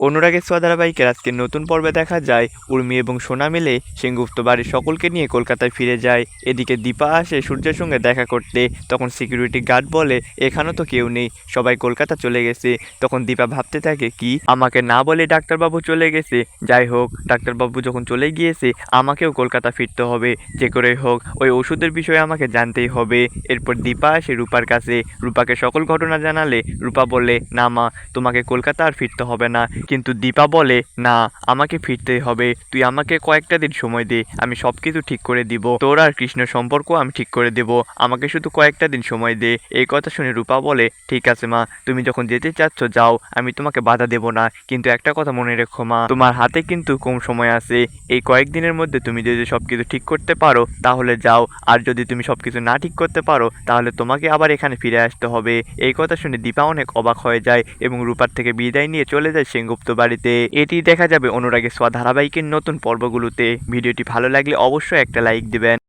অনুরাগের ছোঁয়া ধারাবাহিকের আজকের নতুন পর্বে দেখা যায় উর্মি এবং সোনা মিলে সেনগুপ্ত বাড়ির সকলকে নিয়ে কলকাতায় ফিরে যায়। এদিকে দীপা আসে সূর্যের সঙ্গে দেখা করতে। তখন সিকিউরিটি গার্ড বলে এখানেও তো কেউ নেই, সবাই কলকাতা চলে গেছে। তখন দীপা ভাবতে থাকে কি আমাকে না বলে ডাক্তারবাবু চলে গেছে। যাই হোক, ডাক্তারবাবু যখন চলে গিয়েছে আমাকেও কলকাতা ফিরতে হবে, যে করে হোক ওই ওষুধের বিষয়ে আমাকে জানতেই হবে। এরপর দীপা আসে রূপার কাছে, রূপাকে সকল ঘটনা জানালে রূপা বলে না মা, তোমাকে কলকাতা আর ফিরতে হবে না। কিন্তু দীপা বলে না, আমাকে ফিরতেই হবে, তুই আমাকে কয়েকটা দিন সময় দে, আমি সবকিছু ঠিক করে দিব, তোর আর কৃষ্ণের সম্পর্ক আমি ঠিক করে দেব, আমাকে শুধু কয়েকটা দিন সময় দে। এই কথা শুনে রূপা বলে ঠিক আছে মা, তুমি যখন যেতে চাচ্ছ যাও, আমি তোমাকে বাধা দেব না, কিন্তু একটা কথা মনে রেখো মা, তোমার হাতে কিন্তু কম সময় আছে। এই কয়েকদিনের মধ্যে তুমি যদি সবকিছু ঠিক করতে পারো তাহলে যাও, আর যদি তুমি সবকিছু না ঠিক করতে পারো তাহলে তোমাকে আবার এখানে ফিরে আসতে হবে। এই কথা শুনে দীপা অনেক অবাক হয়ে যায় এবং রূপার থেকে বিদায় নিয়ে চলে যায় সেনগুপ্ত বাড়িতে। এটি দেখা যাবে অনুরাগের ছোঁয়া ধারাবাহিকের নতুন পর্বগুলোতে। ভিডিওটি ভালো লাগলে অবশ্যই একটা লাইক দিবেন।